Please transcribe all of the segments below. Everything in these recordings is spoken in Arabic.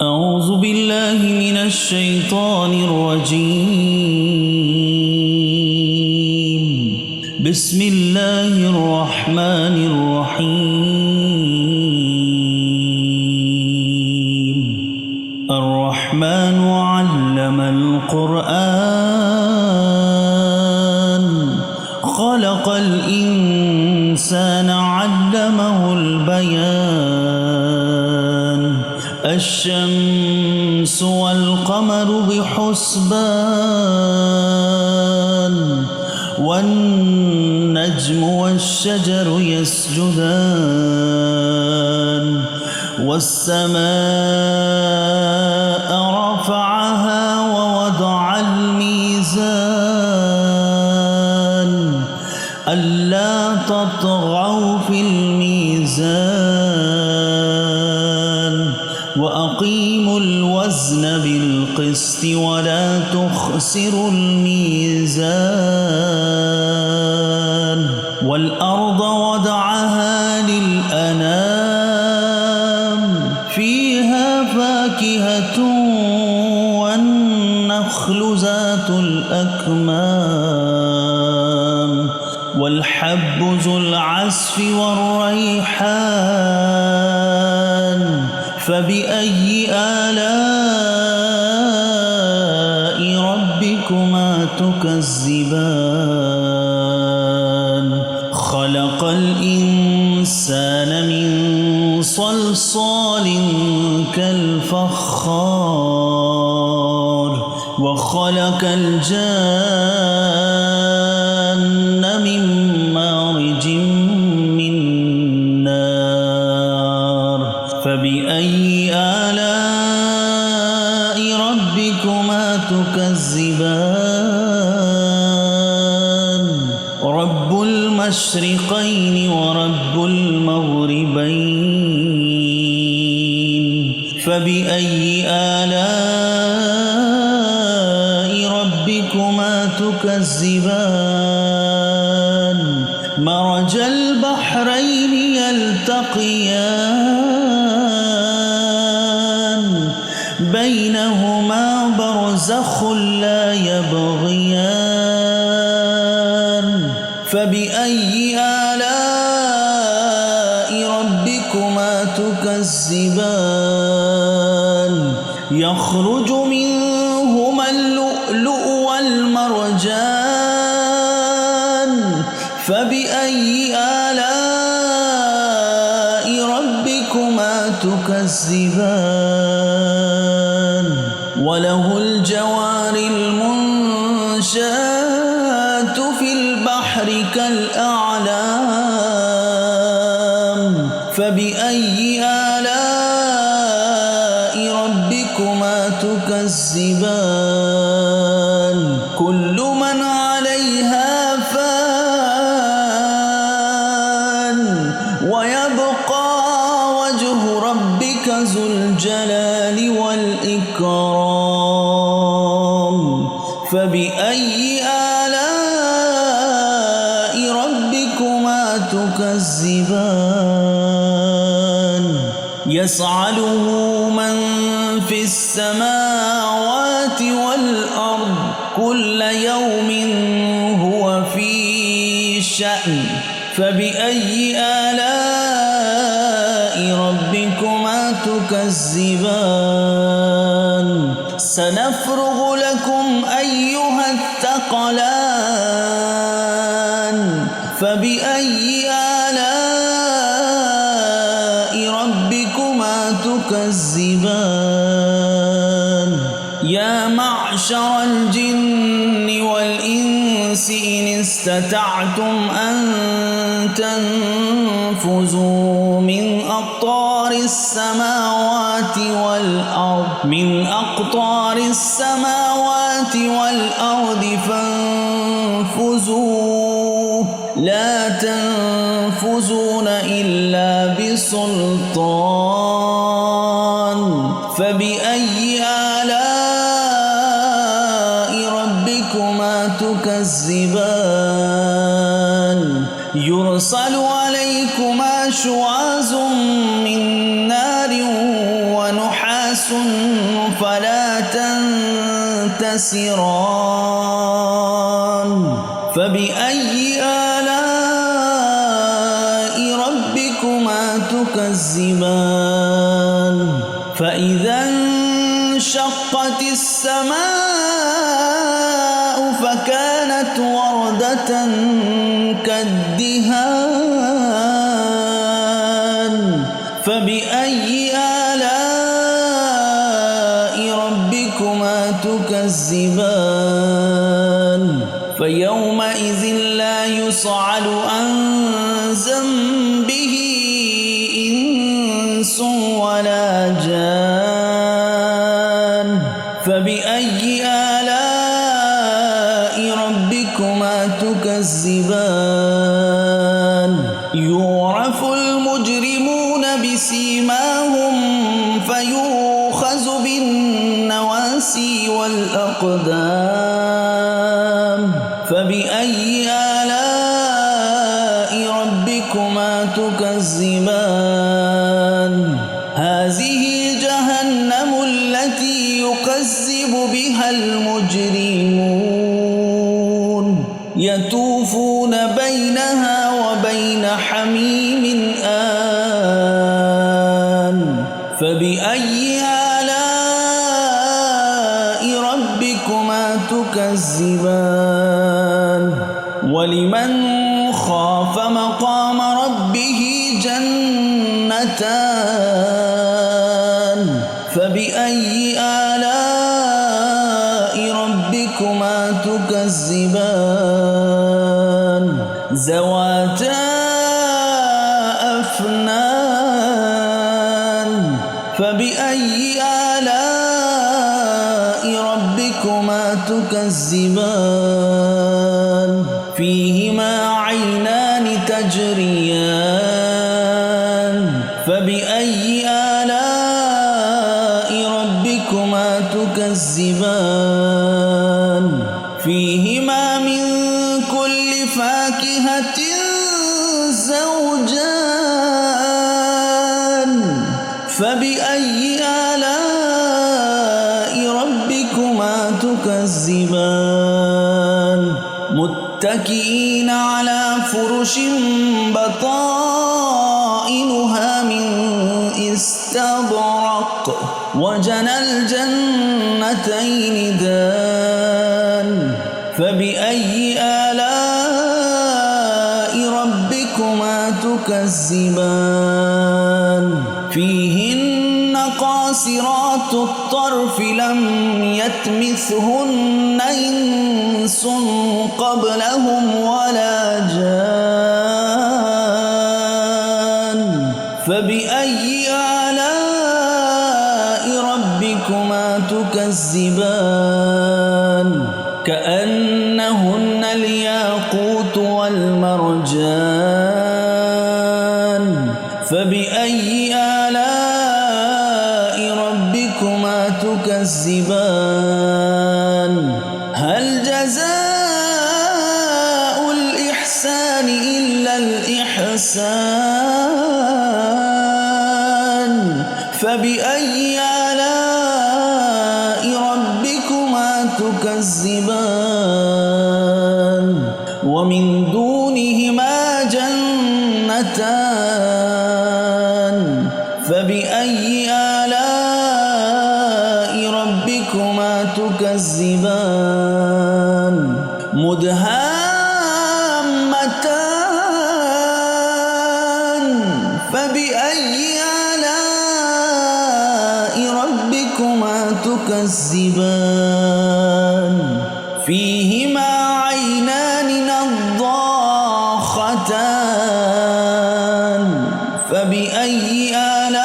أعوذ بالله من الشيطان الرجيم. بسم الله الرحمن الرحيم. الرحمن علم القرآن خلق الإنسان علمه البيان. الشمس والقمر بحسبان والنجم والشجر يسجدان والسماء رفعها ووضع الميزان ألا تطغوا في الميزان وأقيموا الوزن بالقسط ولا تخسروا الميزان. والأرض وضعها للأنام فيها فاكهة والنخل ذات الأكمام والحب ذو العصف والريحان. فبأي آلاء ربكما تكذبان؟ خلق الإنسان من صلصال كالفخار وخلق الجان من مارج من نار. فبأي آلاء ربكما تكذبان؟ رب المشرقين ورب المغربين. فبأي آلاء ربكما تكذبان؟ مرج البحرين يلتقيان بينهما برزخ لا يبغيان. فبأي آلاء ربكما تكذبان؟ يخرج منهما اللؤلؤ والمرجان. فبأي آلاء ربكما تكذبان؟ وله الجوار المنشآت في البحر كالأعلام. فبأي آلاء ربكما تكذبان؟ كل من عليها فان ويبقى وجه ربك ذو الجلال والإكرام. فبأي آلاء ربكما تكذبان؟ يسأله من في السماوات والأرض كل يوم هو في شأن. فبأي آلاء ربكما تكذبان؟ سنفرغ لكم أيها الثقلان. فبأي آلاء ربكما تكذبان؟ يا معشر الجن والإنس إن استطعتم أن تنفذوا من أقطار السماوات والأرض فانفذوا لا تنفذون إلا بسلطان. فبأي آلاء ربكما تكذبان؟ يرسل عليكما شواظ من نار ونحاس فلا تنتصران فبأي آلاء ربكما تكذبان فإذا انشقت السماء فكانت وردة كالدهان فبأي آلاء ربكما تكذبان فيومئذ لا يصعد عن ذنبه إنس ولا جان فبأي آلاء ربكما تكذبان يعرف المجرمون بسيماهم فيؤخذ بالنواسي والأقدام فبأي آلاء ربكما تكذبان هذه جهنم التي يكذب بها المجرمون يطوفون بينها وبين حميم آن فبأي آلاء ربكما تكذبان ولمن خاف مقام ربه جنتان فبأي آلاء ربكما تكذبان ذواتا أفنان فبأي آلاء ربكما تكذبان فيهما عينان تجريان فبأي آلاء ربكما تكذبان فيهما من كل فاكهة زوجان فبأي آلاء ربكما تكذبان متكئين على فرش بطائنها من استبرق وجنى الجنتين دان فبأي آلاء ربكما تكذبان فيهن قاصرات الطرف لم يطمثهن إنس قبلهم ولا جان فبأي آلاء ربكما تكذبان كأنهن الياقوت والمرجان فبأي آلاء ربكما تكذبان هل جزاء الإحسان إلا الإحسان فبأي آلاء ربكما تكذبان ومن دونهما جنتان فبأي آلاء ربكما تكذبان مدهامتان فبأي آلاء ربكما تكذبان فيهما عينان نضاختان فبأي آلاء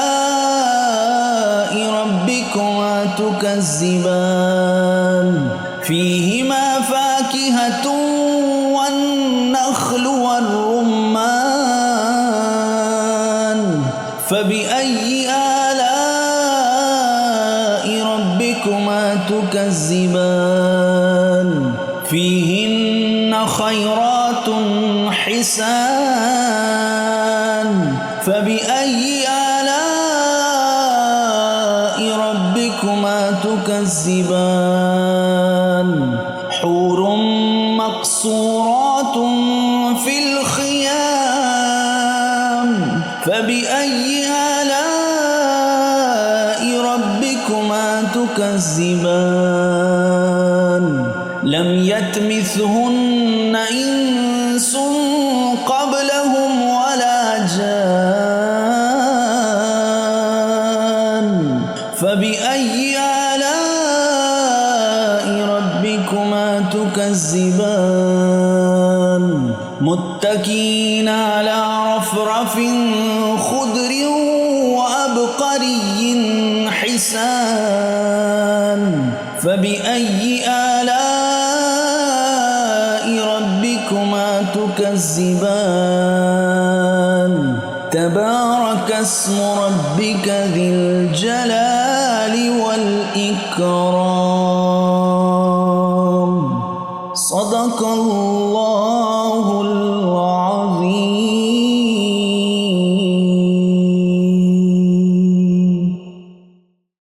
ربكما تكذبان فيهما فاكهة والنخل والرمان فبأي آلاء ربكما تكذبان فيهن خيرات حسان فبأي آلاء ربكما ربكما تكذبان حور مقصورات في الخيام فبأي آلاء ربكما تكذبان لم يطمثهن إنس قبلهم ولا جان فبأي آلاء ربكما تكذبان متكئين على رفرف خضر وعبقري حسان فبأي آلاء ربكما تكذبان تبارك اسم ربك ذي الجلال والإكرام صدق الله